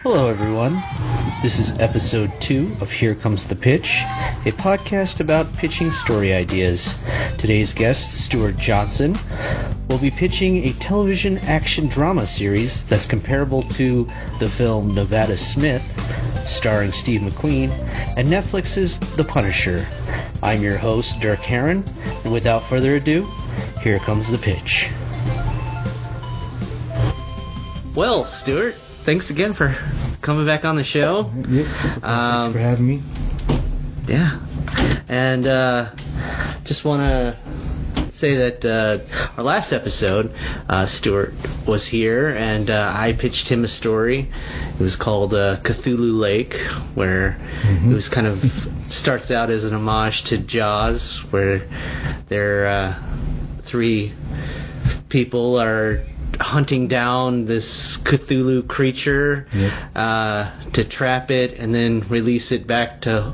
Hello, everyone. This is episode 2 of Here Comes the Pitch, a podcast about pitching story ideas. Today's guest, Stuart Johnson, will be pitching a television action drama series that's comparable to the film Nevada Smith, starring Steve McQueen, and Netflix's The Punisher. I'm your host, Derk Harron, and without further ado, here comes the pitch. Well, Stuart, thanks again for coming back on the show. Yep. Thanks for having me. Yeah. And just want to say that our last episode, Stuart was here, and I pitched him a story. It was called Cthulhu Lake, where it was kind of starts out as an homage to Jaws, where there three people are hunting down this Cthulhu creature to trap it and then release it back to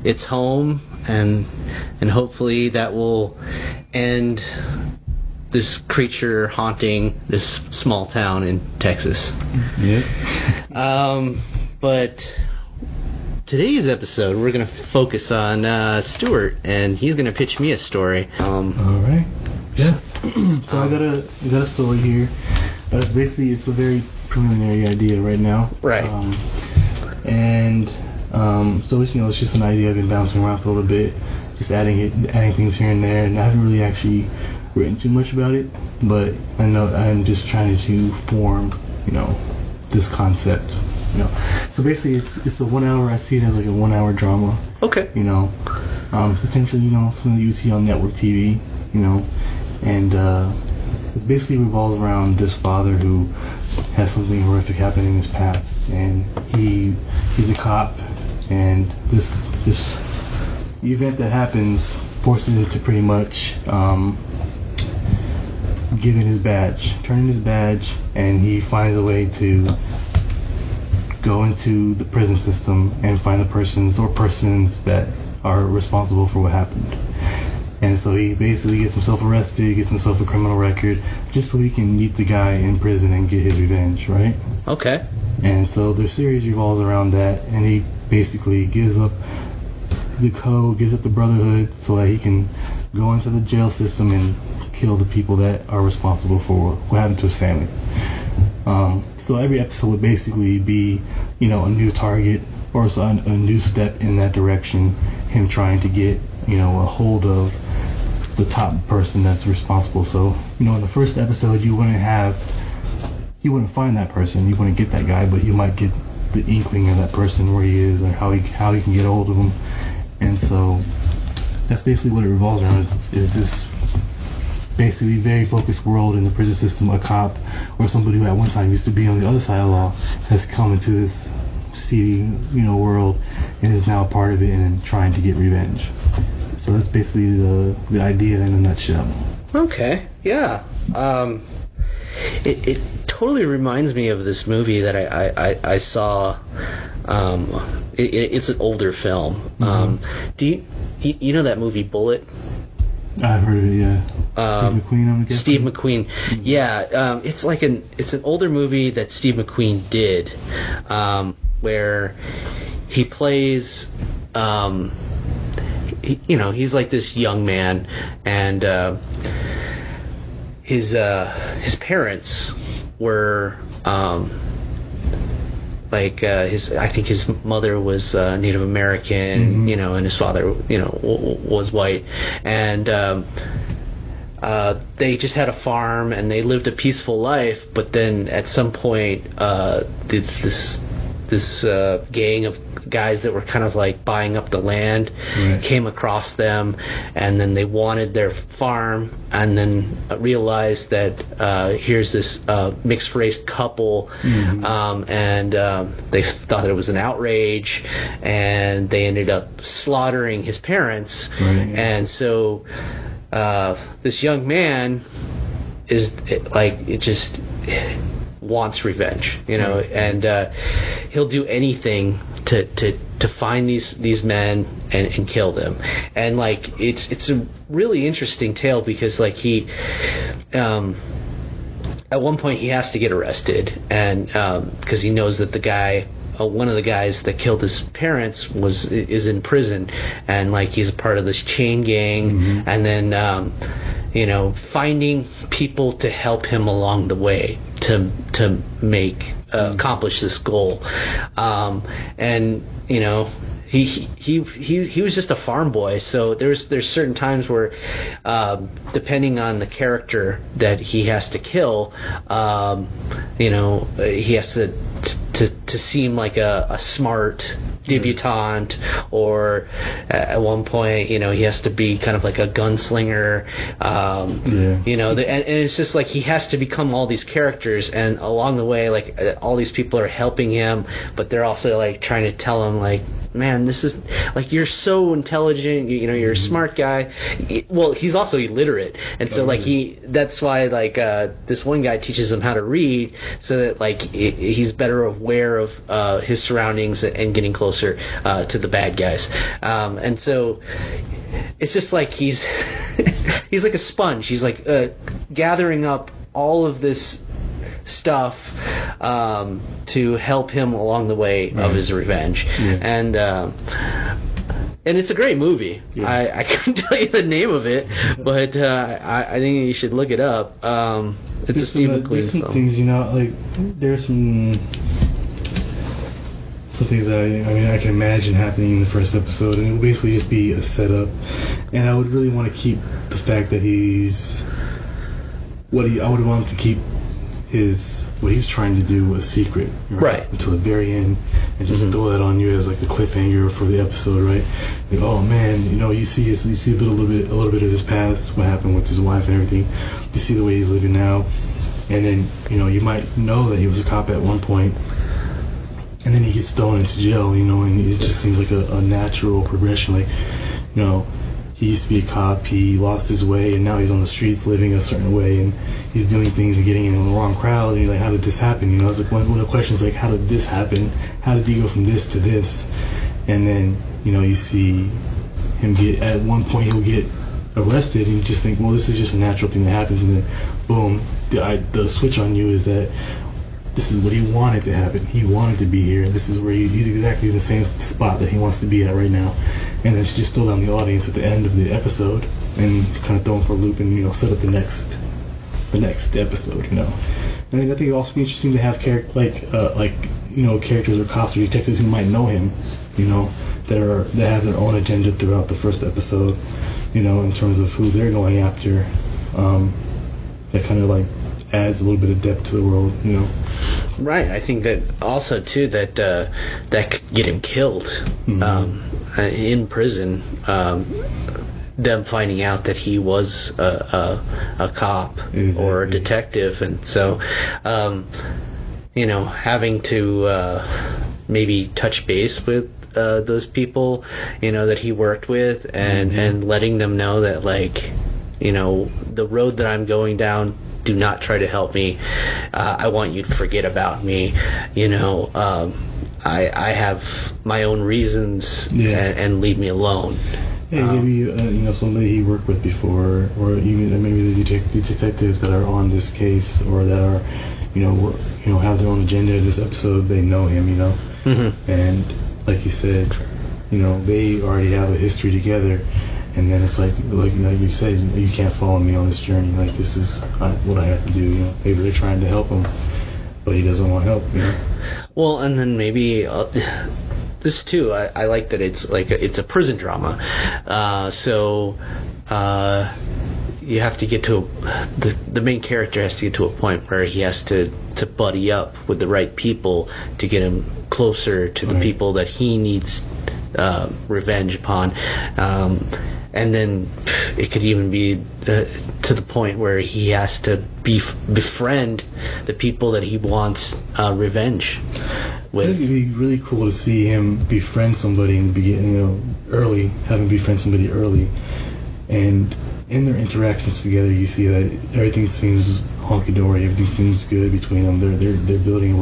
its home, and hopefully that will end this creature haunting this small town in Texas. But today's episode we're going to focus on Stuart, and he's going to pitch me a story. All right. Yeah. So I got a story here. It's a very preliminary idea right now. Right. So it's just an idea I've been bouncing around for a little bit, just adding things here and there, and I haven't really actually written too much about it. But I know I'm just trying to form, this concept. So basically, it's a 1 hour. I see it as like a 1 hour drama. Okay. Potentially, something that you see on network TV. And it basically revolves around this father who has something horrific happen in his past, and he's a cop, and this event that happens forces him to pretty much give in his badge, turn in his badge, and he finds a way to go into the prison system and find the persons that are responsible for what happened. And so he basically gets himself arrested, gets himself a criminal record, just so he can meet the guy in prison and get his revenge, right? Okay. And so the series revolves around that, and he basically gives up the code, gives up the brotherhood, so that he can go into the jail system and kill the people that are responsible for what happened to his family. So every episode would basically be, a new target, or so a new step in that direction, him trying to get, a hold of the top person that's responsible. So, in the first episode, you wouldn't find that person, you wouldn't get that guy, but you might get the inkling of that person, where he is, or how he can get a hold of him. And so that's basically what it revolves around, is this basically very focused world in the prison system. A cop, or somebody who at one time used to be on the other side of the law, has come into this seedy, world, and is now a part of it and trying to get revenge. So that's basically the idea in a nutshell. Okay, yeah. It totally reminds me of this movie that I saw. It's an older film. Do you know that movie Bullet? I've heard of it, yeah. Steve McQueen, I'm guessing? Steve McQueen, yeah. It's an older movie that Steve McQueen did, where he plays, he's like this young man, and his parents were I think his mother was Native American, and his father, was white, and they just had a farm and they lived a peaceful life. But then at some point, this gang of guys that were kind of like buying up the land came across them, and then they wanted their farm, and then realized that here's this mixed race couple, and they thought it was an outrage, and they ended up slaughtering his parents. And so this young man wants revenge, and he'll do anything to find these men and kill them. And it's a really interesting tale, because he at one point he has to get arrested, and because he knows that the guy, one of the guys that killed his parents is in prison, and like he's a part of this chain gang, and then finding people to help him along the way to make accomplish this goal, and he was just a farm boy, so there's certain times where depending on the character that he has to kill, he has to seem like a smart debutante, or at one point he has to be kind of like a gunslinger, and it's just like he has to become all these characters, and along the way like all these people are helping him, but they're also like trying to tell him like, man, this is like, you're so intelligent, you're a smart guy. Well, he's also illiterate, and so like that's why like this one guy teaches him how to read, so that like he's better aware of his surroundings and getting closer to the bad guys, and so it's just like he's he's like a sponge. He's like gathering up all of this stuff to help him along the way of his revenge, and it's a great movie. I couldn't tell you the name of it, but I think you should look it up. It's a Steve McQueen film. Things, like there's some things that I can imagine happening in the first episode, and it will basically just be a setup. And I would really want to keep the fact that I would want to keep what he's trying to do a secret, right, until the very end, and just throw that on you as like the cliffhanger for the episode, right? Like, oh man, you see a little bit of his past, what happened with his wife and everything. You see the way he's living now, and then you might know that he was a cop at one point, and then he gets thrown into jail, and it just seems like a natural progression. Like, he used to be a cop, he lost his way, and now he's on the streets living a certain way, and he's doing things and getting in the wrong crowd, and you're like, how did this happen? It's like one of the questions, like, how did this happen? How did he go from this to this? And then, you see him at one point he'll get arrested, and you just think, well, this is just a natural thing that happens, and then, boom, the switch on you is that this is what he wanted to happen. He wanted to be here. This is where he's exactly the same spot that he wants to be at right now. And then she just throw down the audience at the end of the episode and kind of throw him for a loop and set up the next episode. And I think it also be interesting to have characters or cops or detectives who might know him, that have their own agenda throughout the first episode, in terms of who they're going after. That kind of like adds a little bit of depth to the world, Right. I think that also too that could get him killed in prison. Them finding out that he was a cop or a detective, and so having to maybe touch base with those people that he worked with, and letting them know that the road that I'm going down, do not try to help me. I want you to forget about me. I have my own reasons, and leave me alone. Yeah, maybe somebody he worked with before, or even maybe the detectives that are on this case, or that are have their own agenda in this episode. They know him, and like you said, they already have a history together. And then it's like you said, you can't follow me on this journey. Like, this is what I have to do. Maybe they're trying to help him, but he doesn't want help. Well, and then maybe this too. I like that it's it's a prison drama. So you have to get to the main character has to get to a point where he has to buddy up with the right people to get him closer to the people that he needs revenge upon. And then it could even be to the point where he has to befriend the people that he wants revenge with. I think it'd be really cool to see him befriend somebody in the beginning, early, have him befriend somebody early. And in their interactions together, you see that everything seems honky-dory, everything seems good between them. They're building a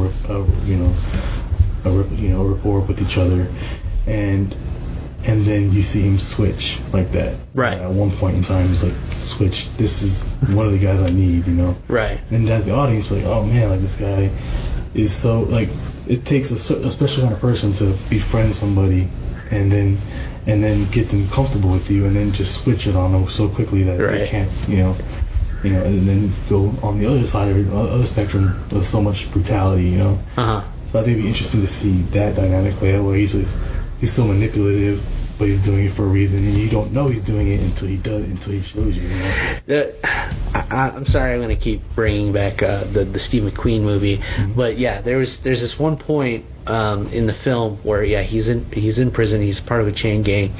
rapport with each other. And and then you see him switch like that. Right. At one point in time, he's like, switch. This is one of the guys I need, you know. Right. And as the audience, like, oh man, like this guy is so like. It takes a special kind of person to befriend somebody, and then get them comfortable with you, and then just switch it on them so quickly that they can't, you know, and then go on the other side of the other spectrum with so much brutality, you know. So I think it'd be interesting to see that dynamic play out, where he's so manipulative, but he's doing it for a reason, and you don't know he's doing it until he shows you. You know? I'm sorry, I'm going to keep bringing back the Steve McQueen movie, but yeah, there's this one point in the film where he's in prison, he's part of a chain gang,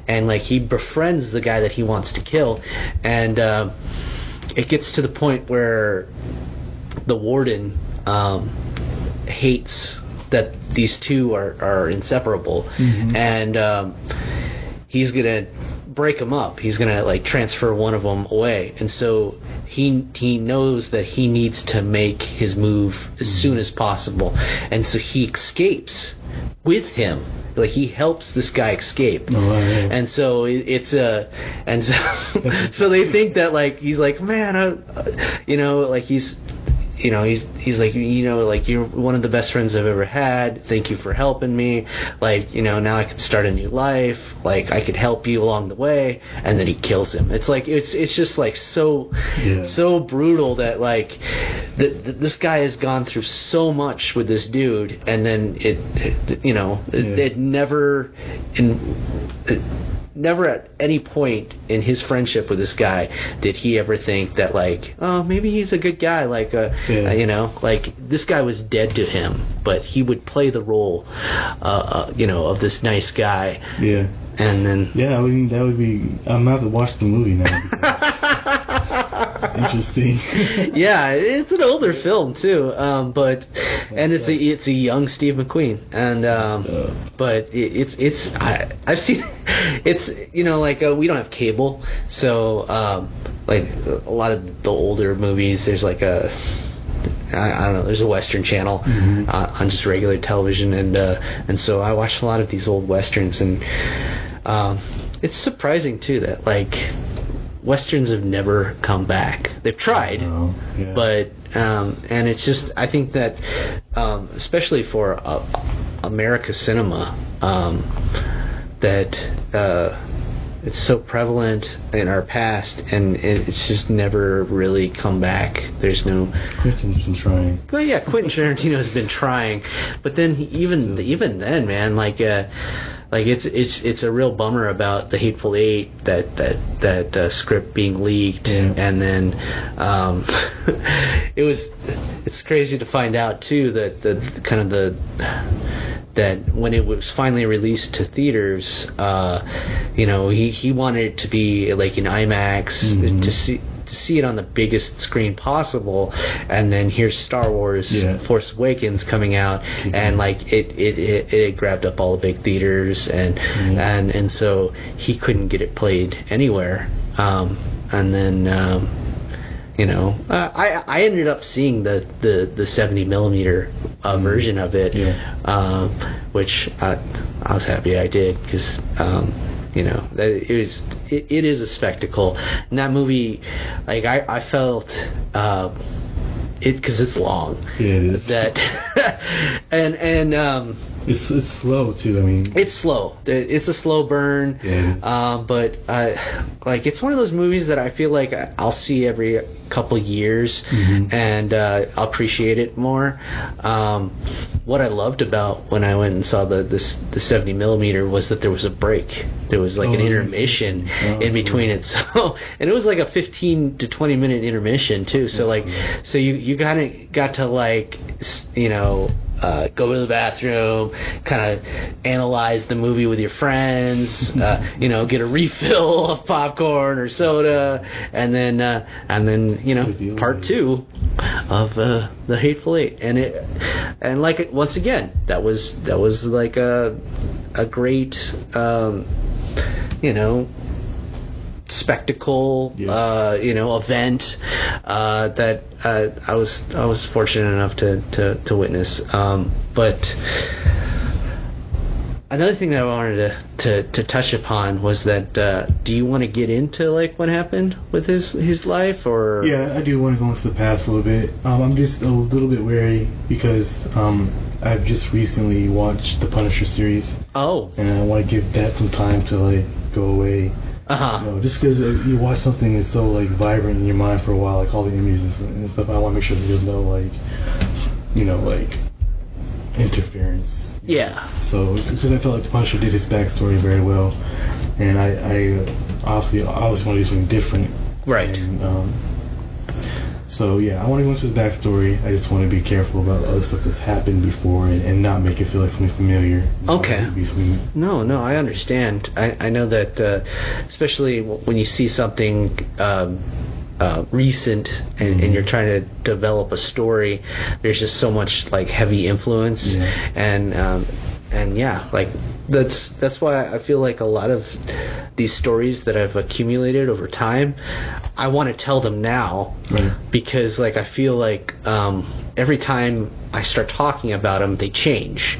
and like he befriends the guy that he wants to kill, and it gets to the point where the warden hates that these two are inseparable, and he's gonna break them up. He's gonna like transfer one of them away, and so he knows that he needs to make his move as soon as possible, and so he escapes with him. Like he helps this guy escape, and so it's and so so they think that like he's like, man, you know, like he's like, you know, like you're one of the best friends I've ever had. Thank you for helping me. Like, you know, now I can start a new life. Like I could help you along the way. And then he kills him. It's like it's just like so brutal that like this guy has gone through so much with this dude, and then it never at any point in his friendship with this guy did he ever think that like, oh, maybe he's a good guy, like you know, like this guy was dead to him, but he would play the role you know, of this nice guy. And then I mean, that would be, I'm gonna have to watch the movie now because it's interesting. It's an older film too, but and it's a young Steve McQueen, and but I've seen it's, you know, like we don't have cable, so like a lot of the older movies, there's like I don't know, there's a Western channel on just regular television, and so I watched a lot of these old Westerns, and it's surprising too that like Westerns have never come back. They've tried, but and it's just, I think that especially for America cinema, that it's so prevalent in our past, and it's just never really come back. There's no. Quentin's been trying. Well, yeah, Quentin Tarantino's been trying, but then even then, man, like it's a real bummer about The Hateful Eight, that script being leaked, and then it's crazy to find out too that that when it was finally released to theaters, you know, he wanted it to be like in IMAX, to see it on the biggest screen possible, and then here's Star Wars Force Awakens coming out, and like it grabbed up all the big theaters, and so he couldn't get it played anywhere, and then you know, I ended up seeing the 70 millimeter version of it, which I was happy I did, because you know, it is a spectacle. And that movie, like I felt it, because it's long. Yeah, it is. That and it's slow too. I mean, it's slow. It's a slow burn. Yeah, but like it's one of those movies that I feel like I'll see every couple years, and I'll appreciate it more. What I loved about when I went and saw the 70 millimeter was that there was a break. There was like an intermission in between it. So, and it was like a 15 to 20 minute intermission too. So like, so you kind of got to like, you know, go to the bathroom, kind of analyze the movie with your friends, you know, get a refill of popcorn or soda, and then you know, part two of The Hateful Eight, and like once again, that was like a great you know, spectacle, you know, event that I was fortunate enough to witness, but another thing that I wanted to touch upon was that do you want to get into like what happened with his life, or? Yeah, I do want to go into the past a little bit. I'm just a little bit wary because I've just recently watched the Punisher series. Oh. And I want to give that some time to like go away. Just because you watch something that's so like vibrant in your mind for a while, like all the images and stuff, I want to make sure that there's no like, like interference. Yeah. So because I felt like the Punisher did his backstory very well, and I obviously want to do something different. Right. And, so yeah, I want to go into his backstory. I just want to be careful about other stuff that's happened before and not make it feel like something familiar. Okay. No, I understand. I know that especially when you see something recent and you're trying to develop a story, there's just so much like heavy influence, and yeah, like that's why I feel like a lot of these stories that I've accumulated over time, I want to tell them now, right? Because like I feel like every time I start talking about them, they change,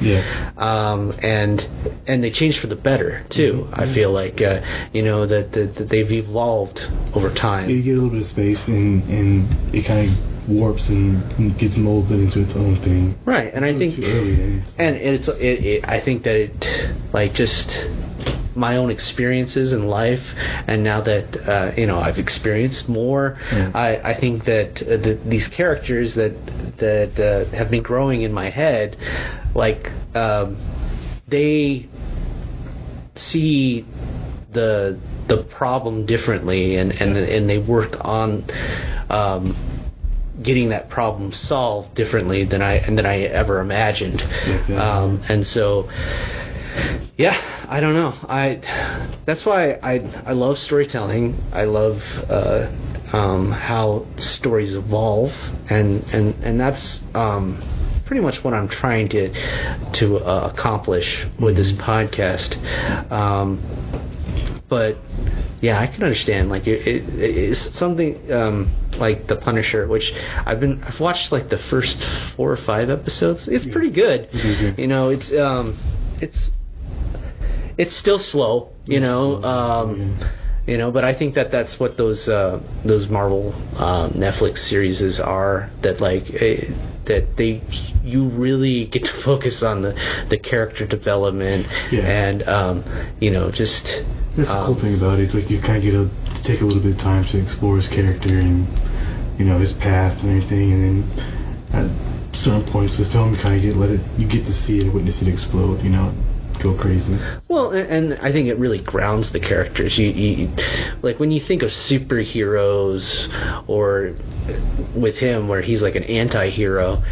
and they change for the better too. I feel like that they've evolved over time. You get a little bit of space, and it kind of warps and gets molded into its own thing. Right, and I think, I think that it like just my own experiences in life, and now that I've experienced more, I think that these characters that have been growing in my head, like they see the problem differently, and they work on getting that problem solved differently than I ever imagined. Exactly. And so, yeah, I don't know. That's why I love storytelling. I love how stories evolve, and that's pretty much what I'm trying to accomplish with this podcast. But yeah, I can understand. Like it's something like The Punisher, which I've watched like the first 4 or 5 episodes. It's pretty good. It's still slow, but I think that's what those Marvel Netflix series are. That like that you really get to focus on the character development, and just. That's the cool thing about it. It's like you kind of get to take a little bit of time to explore his character and his past and everything, and then at certain points of the film you get to see it, witness it explode, go crazy. Well, and I think it really grounds the characters. You like when you think of superheroes, or with him where he's like an anti-hero,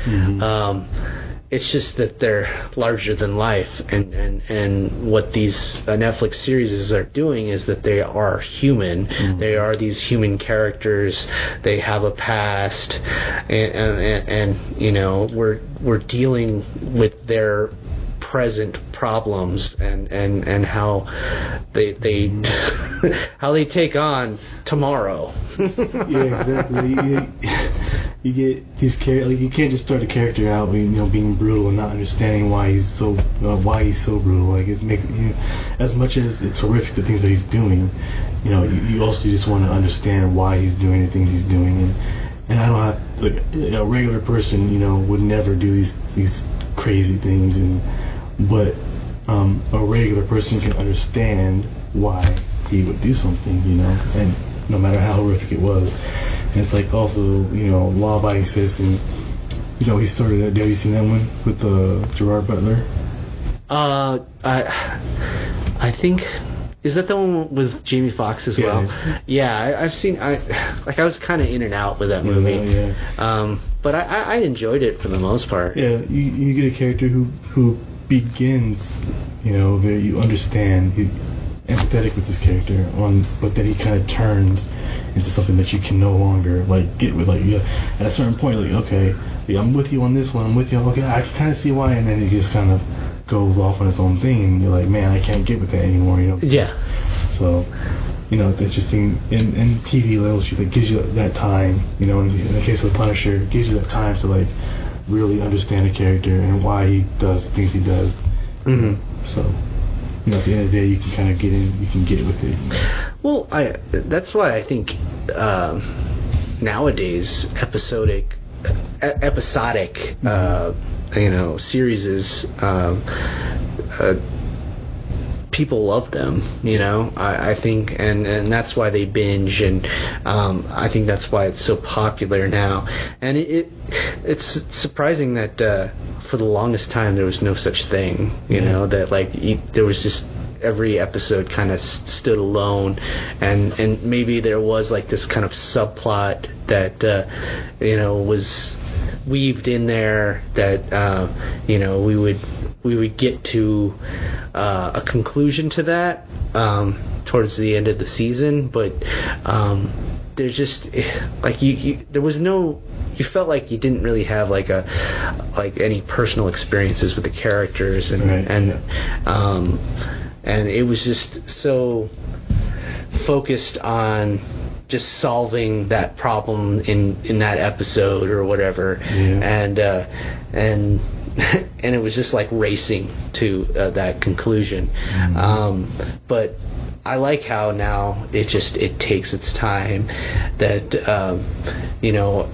it's just that they're larger than life, and what these Netflix series are doing is that they are human. They are these human characters. They have a past, and we're dealing with their present problems and how they how they take on tomorrow. Yeah, exactly. You get these characters. Like, you can't just start a character out, being brutal and not understanding why he's so brutal. Like, as much as it's horrific the things that he's doing, you also just want to understand why he's doing the things he's doing. And I don't have, like, a regular person, would never do these crazy things, but a regular person can understand why he would do something, and no matter how horrific it was. And it's like also, law-abiding citizen. He started. Have you seen that one with Gerard Butler? I think, is that the one with Jamie Foxx as well? Yeah, I've seen. I was kind of in and out with that movie. Yeah. But I enjoyed it for the most part. Yeah, you get a character who begins, you understand, empathetic with this character, but then he kind of turns into something that you can no longer get with. At a certain point, okay, I'm with you on this one. I'm with you. Okay, I can kind of see why, and then it just kind of goes off on its own thing, and you're like, man, I can't get with that anymore. Yeah. So, it's interesting. In TV literature, that gives you that time. In the case of the Punisher, it gives you that time to really understand a character and why he does the things he does. So. you know, at the end of the day, you can kind of get in, you can get with it. You know? Well, that's why I think nowadays episodic series is people love them, you know. I think, and that's why they binge, and I think that's why it's so popular now. And it's surprising that for the longest time there was no such thing, you know, that like there was just every episode kind of stood alone, and maybe there was like this kind of subplot that you know, was weaved in there that you know, we would get to a conclusion to that towards the end of the season, but there's just like there was no, you felt like you didn't really have like any personal experiences with the characters, and and it was just so focused on just solving that problem in that episode or whatever, and it was just like racing to that conclusion. But I like how now it takes its time, that you know,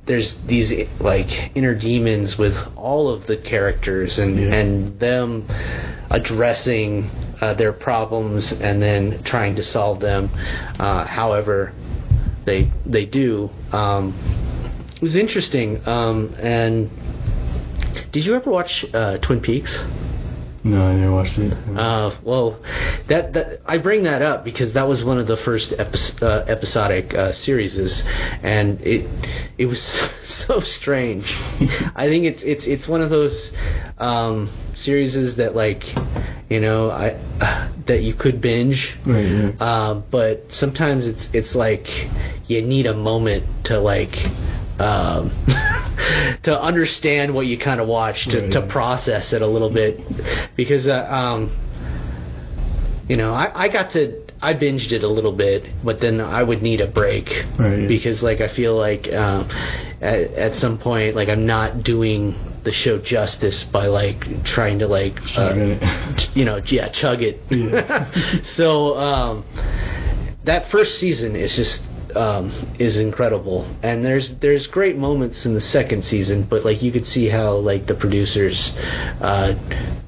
there's these like inner demons with all of the characters, and them addressing their problems and then trying to solve them however they do. It was interesting. And did you ever watch Twin Peaks? No, I never watched it. Well, that I bring that up because that was one of the first episodic series, and it was so strange. I think it's one of those series that, like, you know, that you could binge, right? Yeah. But sometimes it's like you need a moment to like. To understand what you kind of watched, to process it a little bit, because you know, I binged it a little bit, but then I would need a break, because like I feel like at some point, like, I'm not doing the show justice by like trying to like you know, chug it. So that first season is just is incredible, and there's great moments in the second season, but like you could see how like the producers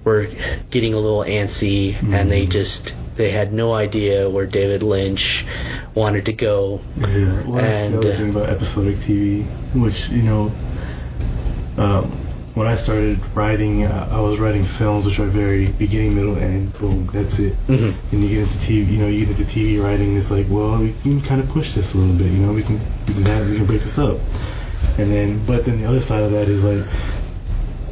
were getting a little antsy, and they had no idea where David Lynch wanted to go. Well, that's the other thing about episodic TV, which, you know, when I started writing, I was writing films which are very beginning, middle, end. Boom, that's it. And you get into TV, you know, you get into TV writing. It's like, well, we can kind of push this a little bit. You know, we can break this up. But then the other side of that is like,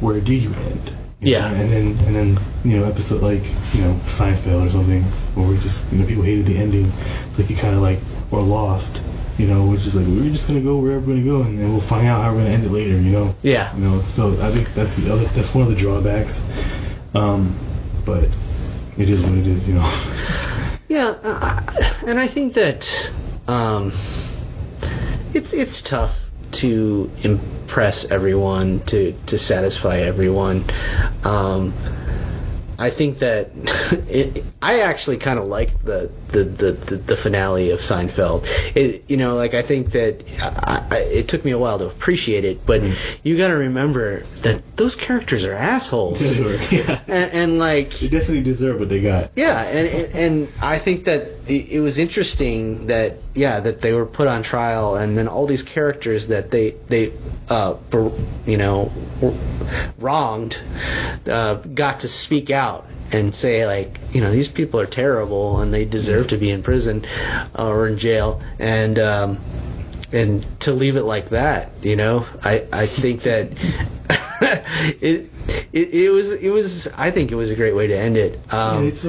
where do you end? You know? And then you know, episode like, you know, Seinfeld or something, where we just, you know, people hated the ending. It's like you kind of like, or Lost. You know, which is like, we're just gonna go wherever we're gonna go, and then we'll find out how we're gonna end it later. You know. Yeah. You know, so I think that's one of the drawbacks. But it is what it is. You know. Yeah, and I think that it's tough to impress everyone, to satisfy everyone. I think that I actually kind of like the finale of Seinfeld. You know, like, I think that it took me a while to appreciate it, but you got to remember that those characters are assholes. And like, they definitely deserve what they got. Yeah, and I think that it was interesting that that they were put on trial, and then all these characters that they you know, wronged got to speak out and say, like, you know, these people are terrible and they deserve to be in prison or in jail, and to leave it like that, you know, I think that it was I think it was a great way to end it. It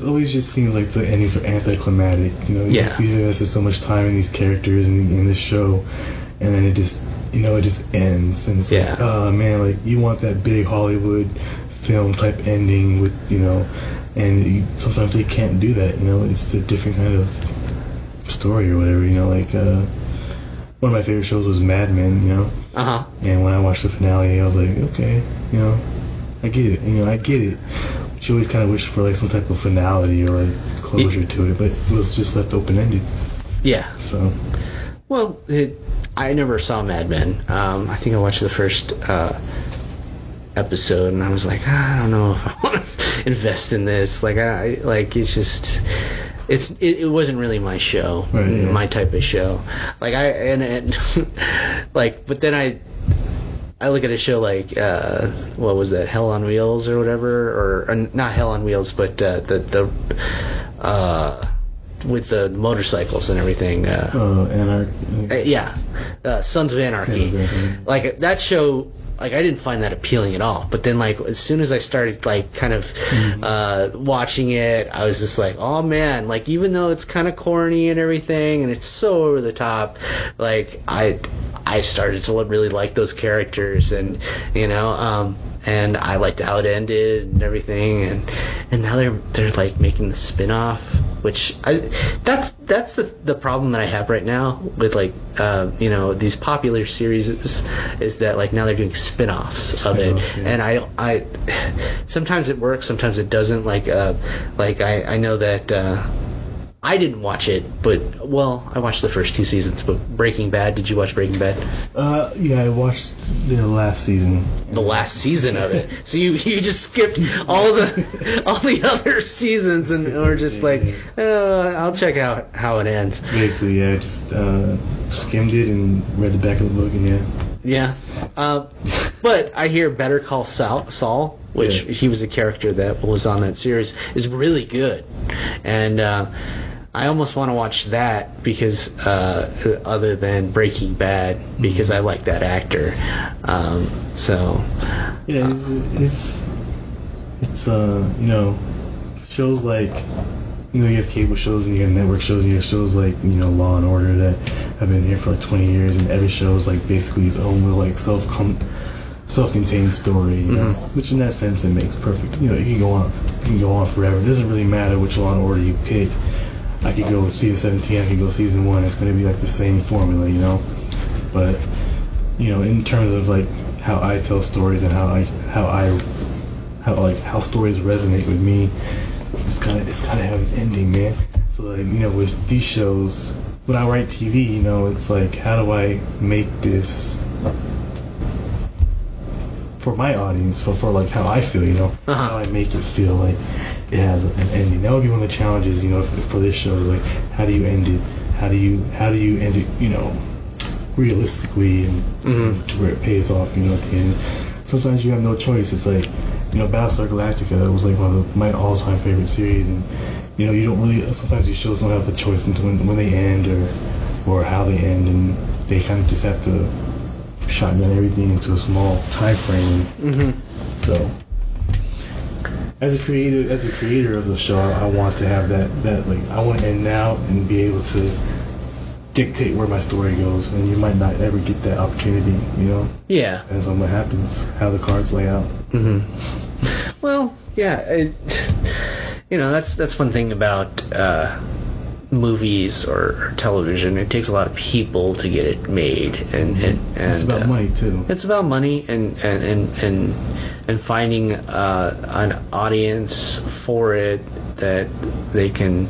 always just seemed like the endings are anticlimactic. You know, you invested so much time in these characters and in this show, and then it just, you know, it just ends, and it's like, oh man, like, you want that big Hollywood film type ending with, you know, and sometimes they can't do that. You know, it's a different kind of story or whatever. You know, like one of my favorite shows was Mad Men. You know, and when I watched the finale, I was like, okay, you know, I get it. You know, I get it. She always kind of wished for like some type of finality or like closure to it, but it was just left open ended. Yeah. So, well, I never saw Mad Men. I think I watched the first episode, and I was like, I don't know if I want to invest in this. Like, it's just. It wasn't really my show, right, yeah. My type of show. Like like, but then I look at a show like what was that, Hell on Wheels or whatever, or not Hell on Wheels, but the with the motorcycles and everything. Yeah, Sons of Anarchy. Like that show. Like, I didn't find that appealing at all. But then, like, as soon as I started, like, kind of watching it, I was just like, oh, man. Like, even though it's kind of corny and everything, and it's so over the top, like, I started to really like those characters. And, you know, and I liked how it ended and everything. And now they're like, making the spin-off. Which that's the problem that I have right now with like you know, these popular series is that like now they're doing spin-offs of it, yeah. And I sometimes it works, sometimes it doesn't. Like I know that I didn't watch it, but I watched the first 2 seasons. But Breaking Bad, did you watch Breaking Bad? Yeah, I watched the last season. The last season of it. So you just skipped all the other seasons and were just like, I'll check out how it ends. Basically, yeah, just skimmed it and read the back of the book, and yeah. Yeah, but I hear Better Call Saul, which he was the character that was on that series, is really good, and I almost want to watch that because other than Breaking Bad, because I like that actor. So yeah, it's you know, shows like, you know, you have cable shows and you have network shows and you have shows like, you know, Law and Order that have been here for like 20 years, and every show is like basically its own little like self-contained story, you know, which in that sense it makes perfect. You know, you can go on forever. It doesn't really matter which Law and Order you pick. I could go season 17, I could go season 1. It's going to be like the same formula, you know. But you know, in terms of like how I tell stories and how stories resonate with me, it's kind of have an ending, man. So like, you know, with these shows, when I write TV, you know, it's like, how do I make this for my audience, for like how I feel, you know, how do I make it feel like it has an ending? That would be one of the challenges, you know, for this show. Is like, how do you end it? How do you end it, you know, realistically and to where it pays off, you know, at the end. Sometimes you have no choice. It's like, you know, Battlestar Galactica, that was like one of my all-time favorite series, and you know, you don't really, sometimes these shows don't have the choice into when they end or how they end, and they kind of just have to shotgun everything into a small time frame. So as a creator of the show, I want to have that like, I want to end now and be able to dictate where my story goes, and you might not ever get that opportunity, you know. Yeah. Depends on what happens, how the cards lay out. Well, yeah, you know, that's one thing about movies or television. It takes a lot of people to get it made, and it's about money too. It's about money and finding an audience for it that they can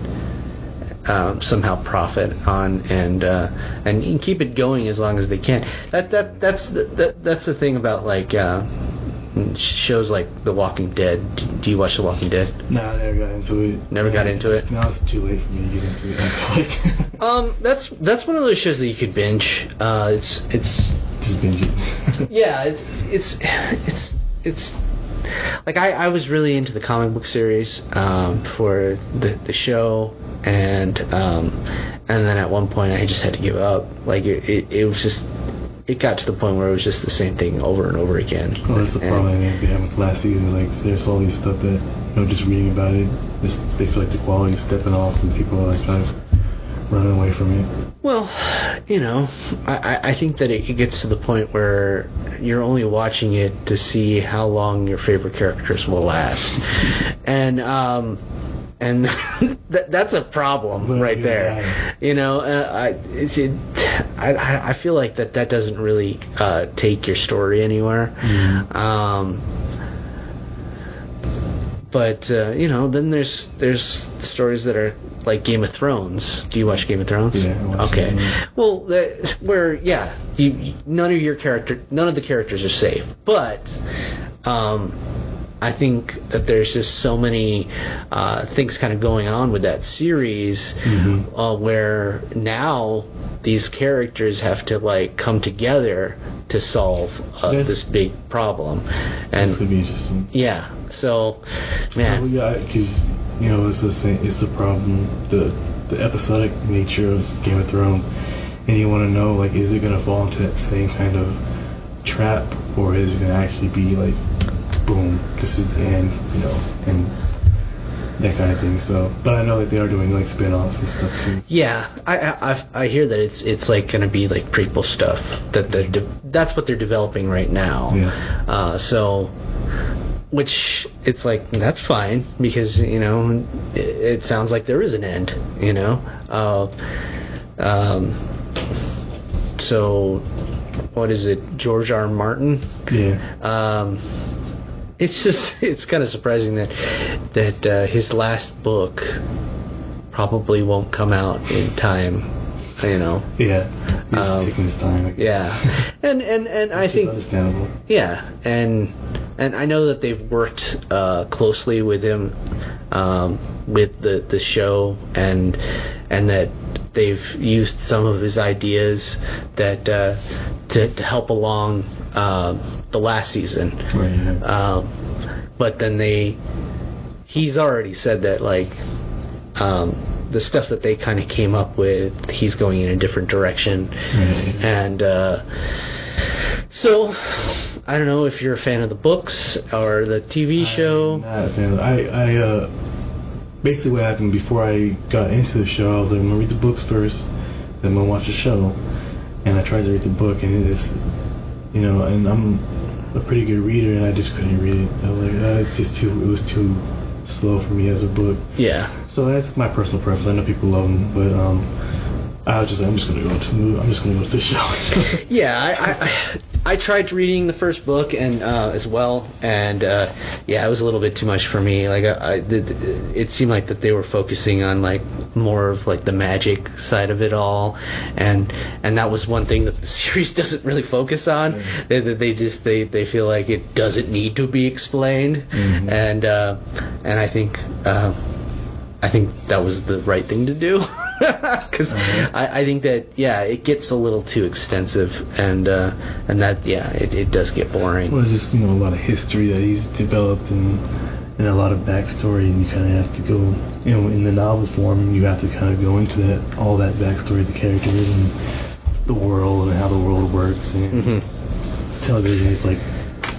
somehow profit on and keep it going as long as they can. That's the thing about like shows like The Walking Dead. Do you watch The Walking Dead? No, I never got into it. Never got into it? No, it's too late for me to get into it. That's one of those shows that you could binge. It's just binge it. Yeah, it's like I was really into the comic book series for the show, and then at one point I just had to give up. Like it was just, it got to the point where it was just the same thing over and over again. Well, that's the problem I think we had with last season. Like, there's all these stuff that, you know, just reading about it, they feel like the quality's stepping off and people are like kind of running away from it. Well, you know, I think that it gets to the point where you're only watching it to see how long your favorite characters will last, and that's a problem right there. You know, I feel like that doesn't really take your story anywhere. But then there's stories that are like Game of Thrones. Do you watch Game of Thrones? Yeah. I watch Okay. it. Well, none of the characters are safe. But I think that there's just so many things kind of going on with that series, where now these characters have to like come together to solve this big problem, and It's gonna be interesting. yeah. So, man, Because it's the problem, the episodic nature of Game of Thrones, and you want to know, like, is it gonna fall into that same kind of trap, or is it gonna actually be like, boom, this is the end, and that kind of thing. So, but I know that they are doing like spin-offs and stuff too. yeah, I hear that it's like going to be like prequel stuff that's what they're developing right now. Yeah. So, which it's like that's fine because it sounds like there is an end. So, what is it, George R. Martin? Yeah. It's kind of surprising that his last book probably won't come out in time. Yeah. He's taking his time. I guess. Yeah, and I think understandable. yeah, and I know that they've worked closely with him with the show, and that they've used some of his ideas that to help along the last season. Right. Yeah. But then he's already said that like the stuff that they kind of came up with, he's going in a different direction. Right. And so I don't know if you're a fan of the books or the TV show. I'm not a fan. I basically what happened before I got into the show, I was like, I'm gonna read the books first, then I'm gonna watch the show. And I tried to read the book, and it's and I'm a pretty good reader, and I just couldn't read it. I was like, it was too slow for me as a book. Yeah. So that's my personal preference. I know people love them, but I was just like, I'm just gonna go to the show. Yeah, I tried reading the first book and as well, and it was a little bit too much for me. Like it seemed like that they were focusing on like more of like the magic side of it all, and that was one thing that the series doesn't really focus on. They feel like it doesn't need to be explained, and I think that was the right thing to do. Because I think that it gets a little too extensive, and that it does get boring. Well, it's just a lot of history that he's developed and a lot of backstory, and you kind of have to go in the novel form. You have to kind of go into all that backstory, the characters and the world and how the world works. And television is like,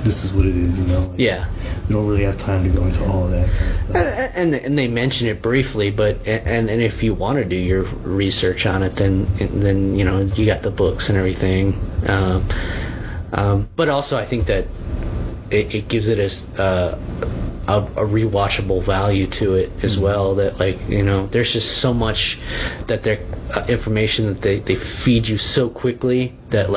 this is what it is, Yeah. You don't really have time to go into all of that kind of stuff. And they mention it briefly, but and if you want to do your research on it, then you got the books and everything. But also, I think that it gives it a rewatchable value to it as well. That there's just so much that their information that they feed you so quickly that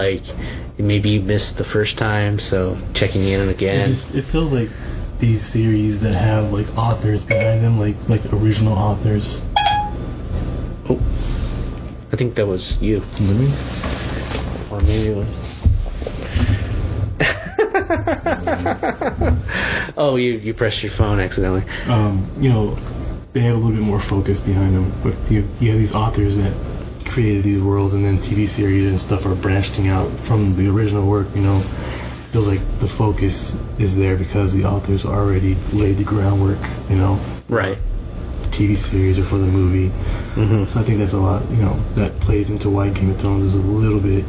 maybe you missed the first time, so checking in again. It feels like these series that have like authors behind them, like original authors. Oh, I think that was you. Me? Or maybe it was. Oh, you pressed your phone accidentally. They have a little bit more focus behind them. With you have these authors that created these worlds, and then TV series and stuff are branching out from the original work. Feels like the focus is there because the authors already laid the groundwork. Right. TV series or for the movie. So I think that's a lot. That plays into why Game of Thrones is a little bit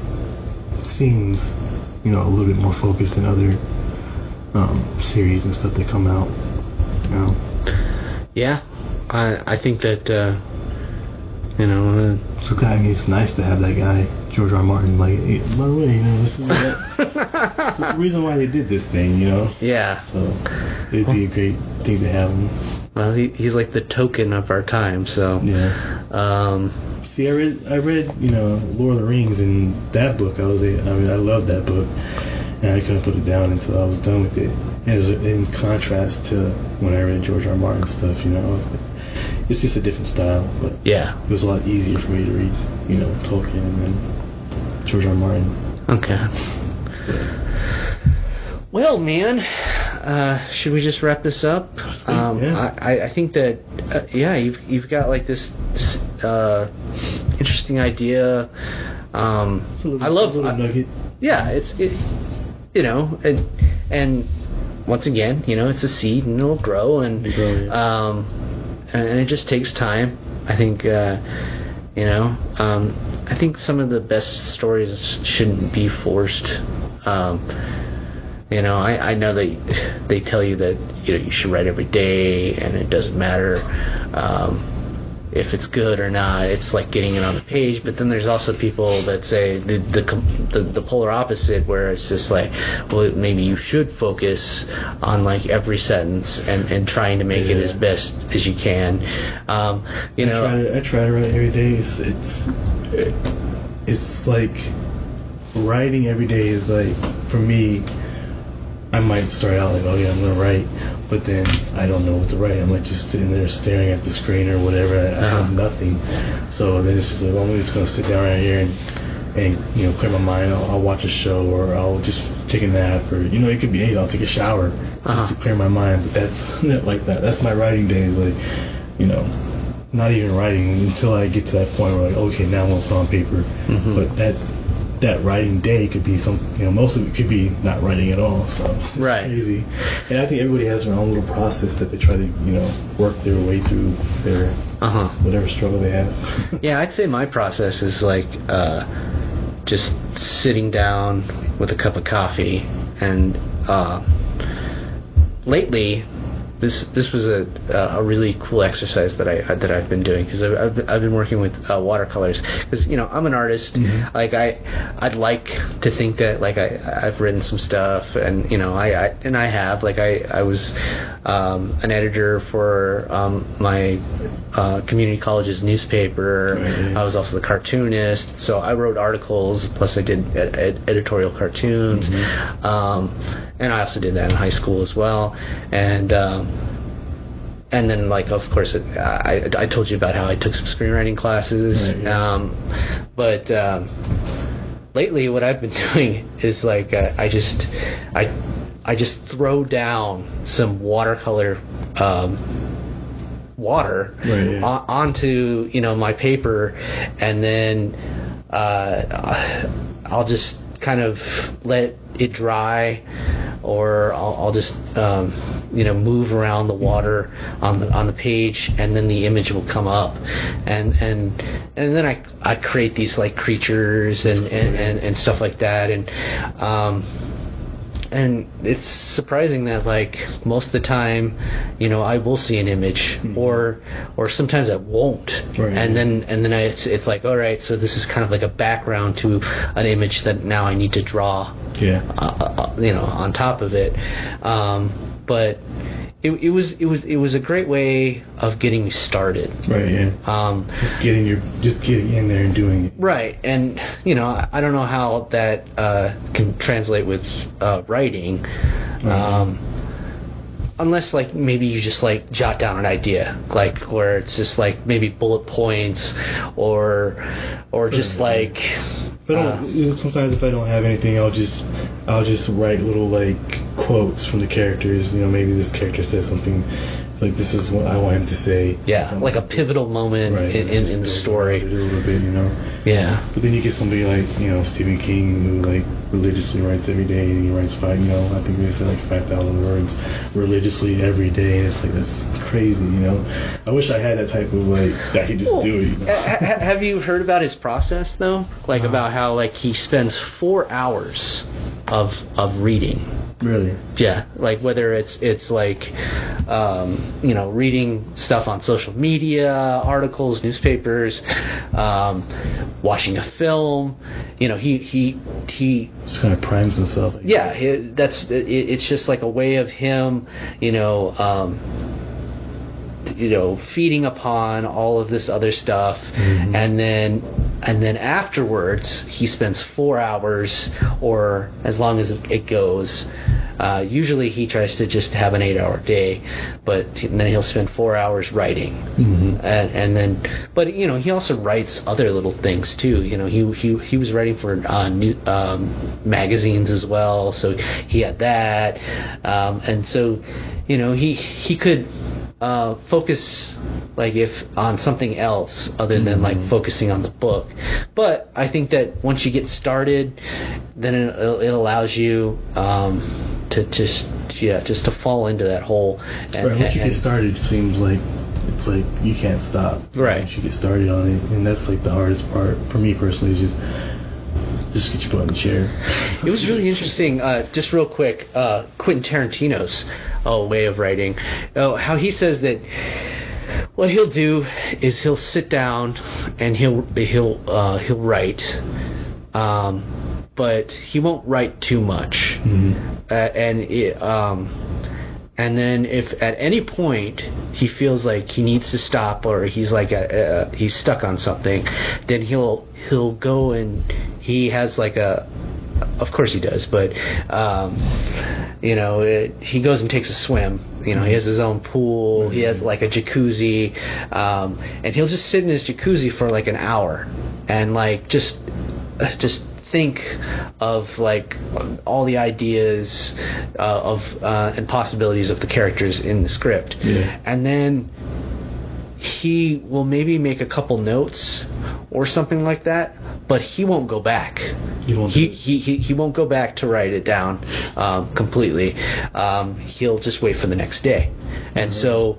seems a little bit more focused than other series and stuff that come out. Yeah, I think that So it's nice to have that guy George R. Martin. Like, hey, by the way, this is the reason why they did this thing. Yeah. So it'd be a great thing to have him. Well, he's like the token of our time. So yeah. See, I read Lord of the Rings, and that book I love that book. and I couldn't put it down until I was done with it. As in contrast to when I read George R. R. Martin stuff, you know, I was like, it's just a different style, but Yeah. it was a lot easier for me to read, you know, Tolkien and then George R. R. Martin. Okay. Well, man, should we just wrap this up? Yeah. I think that you've got like this interesting idea. I love a little nugget. Yeah, it's you know, and once again, you know, it's a seed and it'll grow and and it just takes time. I think you know, I think some of the best stories shouldn't be forced. You know, I know they tell you that, you know, you should write every day and it doesn't matter if it's good or not. It's like getting it on the page. But then there's also people that say the polar opposite, where it's just like, well, maybe you should focus on like every sentence and trying to make it as best as you can. You know, I try to write every day. It's like writing every day is like, for me, I might start out like, oh yeah, I'm gonna write, but then I don't know what to write. I'm like just sitting there staring at the screen or whatever. I have nothing. So then it's just like, well, I'm just gonna sit down right here and you know, clear my mind. I'll watch a show, or I'll just take a nap, or you know, it could be, hey, I'll take a shower just to clear my mind. But that's not like that. That's my writing days. Like, you know, not even writing until I get to that point where like, okay, now I'm gonna put on paper. But that writing day could be some, you know, most of it could be not writing at all. So it's crazy. And I think everybody has their own little process that they try to, you know, work their way through their whatever struggle they have. Yeah, I'd say my process is like just sitting down with a cup of coffee, and lately this was a really cool exercise that I've been doing, because I've been working with watercolors, because, you know, I'm an artist. Like I'd like to think that like I've written some stuff, and you know, I have, like I was an editor for my community college's newspaper. I was also the cartoonist, so I wrote articles, plus I did editorial cartoons. And I also did that in high school as well. And then, like, of course, I told you about how I took some screenwriting classes. But lately, what I've been doing is like I just throw down some watercolor water onto, you know, my paper, and then I'll just kind of let it dry, or I'll just you know, move around the water on the page, and then the image will come up, and then I create these like creatures and stuff like that, and it's surprising that like most of the time, you know, I will see an image, or sometimes I won't, and then it's like, all right, so this is kind of like a background to an image that now I need to draw, you know, on top of it. But it was a great way of getting me started. Just getting in there and doing it. Right. And, you know, I don't know how that can translate with writing. Unless, like, maybe you just, like, jot down an idea, like, where it's just, like, maybe bullet points, or just, like... sometimes if I don't have anything, I'll just write little, like, quotes from the characters. You know, maybe this character says something like, this is what I want him to say. Yeah, like a pivotal moment in the story. A little bit, you know. Yeah. But then you get somebody like, you know, Stephen King, who like religiously writes every day, and he writes I think they said like 5,000 words religiously every day, and it's like, that's crazy, you know. I wish I had that type of like, I could just do it. You know? Have you heard about his process though? Like about how like he spends 4 hours of reading. Really? Yeah, like whether it's like, you know, reading stuff on social media, articles, newspapers, watching a film. You know, he just kind of primes himself. Yeah, it's just like a way of him, you know, feeding upon all of this other stuff, and then and then afterwards he spends 4 hours, or as long as it goes. Usually he tries to just have an 8-hour day, but then he'll spend 4 hours writing, and then, but he also writes other little things too. He was writing for new magazines as well, so he had that, and so he could focus on something else other than focusing on the book. But I think that once you get started, then it allows you to just to fall into that hole. Right, once you get started, it seems like it's like you can't stop. Right. Once you get started on it, and that's the hardest part for me personally, is just get your butt in the chair. It was really interesting. Just real quick, Quentin Tarantino's way of writing. How he says that what he'll do is he'll sit down and he'll write, but he won't write too much. And then if at any point he feels like he needs to stop, or he's he's stuck on something, then he'll go, and he has of course he does, but he goes and takes a swim. He has his own pool. He has a jacuzzi, and he'll just sit in his jacuzzi for an hour, and just think of all the ideas and possibilities of the characters in the script. And then he will maybe make a couple notes or something like that, but he won't go back. He won't go back to write it down completely. He'll just wait for the next day. And so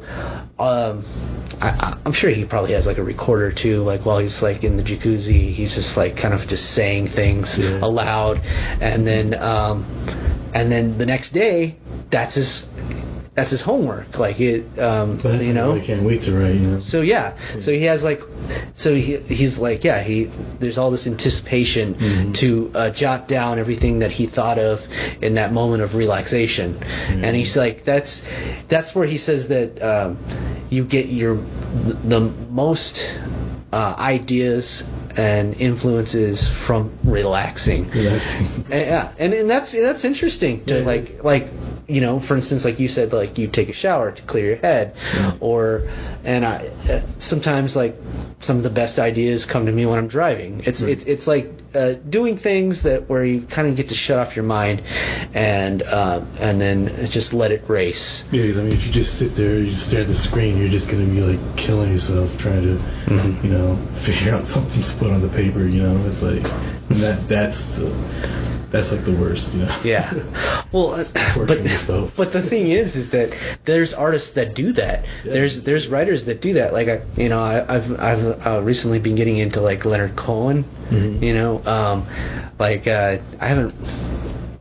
I'm sure he probably has a recorder too, while he's in the jacuzzi, he's just kind of just saying things aloud, and then the next day that's his homework. I can't wait to write. So so he has he's there's all this anticipation to jot down everything that he thought of in that moment of relaxation, and he's that's where he says that you get the most ideas and influences from relaxing. And that's interesting to for instance, like you said, you take a shower to clear your head, I sometimes some of the best ideas come to me when I'm driving. It's doing things where you kind of get to shut off your mind and then just let it race. Yeah, because if you just sit there, you stare at the screen, you're just going to be killing yourself trying to figure out something to put on the paper. It's that's the worst. Yeah. Well, but the thing is that there's artists that do that. Yeah. There's writers that do that. I've recently been getting into Leonard Cohen. I haven't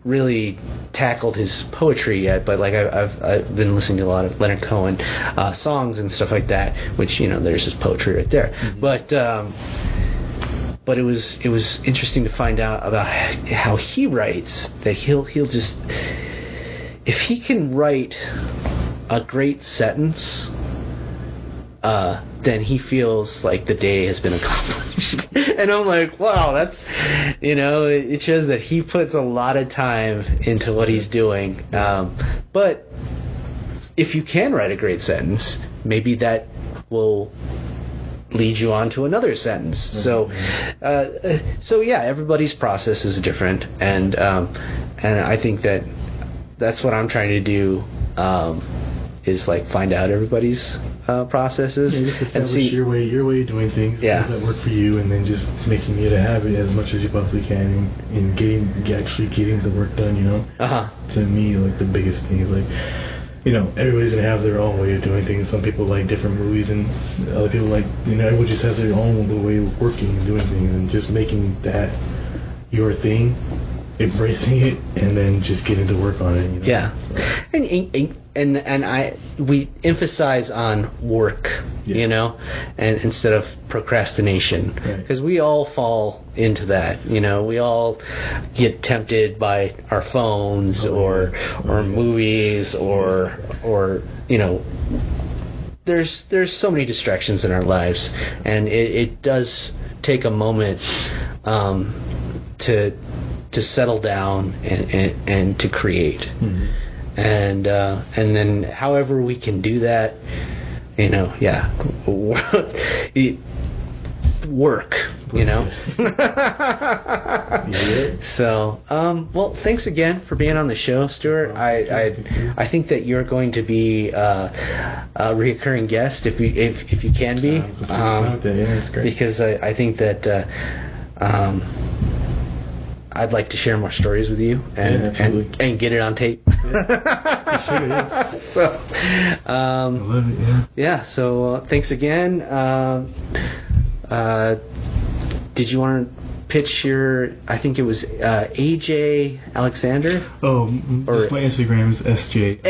really tackled his poetry yet, but I've been listening to a lot of Leonard Cohen songs and stuff like that, which there's his poetry right there. But it was interesting to find out about how he writes. That he'll just, if he can write a great sentence, then he feels like the day has been accomplished. And I'm wow, that's it shows that he puts a lot of time into what he's doing. But if you can write a great sentence, maybe that will lead you on to another sentence. So everybody's process is different, and I think that's what I'm trying to do, is find out everybody's processes, just establish your way of doing things that work for you, and then just making it a habit as much as you possibly can, and actually getting the work done. To me, the biggest thing is everybody's gonna have their own way of doing things. Some people like different movies, and other people everyone just has their own little way of working and doing things, and just making that your thing, embracing it, and then just getting to work on it. So. And we emphasize on work, and instead of procrastination, because we all fall into that. We all get tempted by our phones or movies or there's so many distractions in our lives, and it does take a moment to settle down and to create. Mm-hmm. And then however we can do that, work, Yeah. So, well, thanks again for being on the show, Stuart. I think that you're going to be a reoccurring guest if you can be, that's great. because I think that I'd like to share more stories with you and get it on tape. Yeah. So, I love it. Yeah. So thanks again. Did you want to pitch your? I think it was AJ Alexander. Oh, just my Instagram is SJ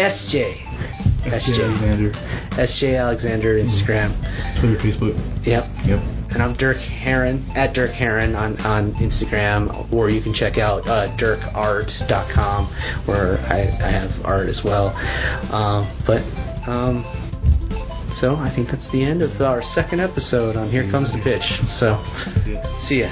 Alexander. SJ Alexander Instagram, Twitter, Facebook. Yep. Yep. And I'm Derk Harron at Derk Harron on Instagram, or you can check out DerkArt.com where I have art as well. So I think that's the end of our second episode on Here Comes the Pitch. So see ya.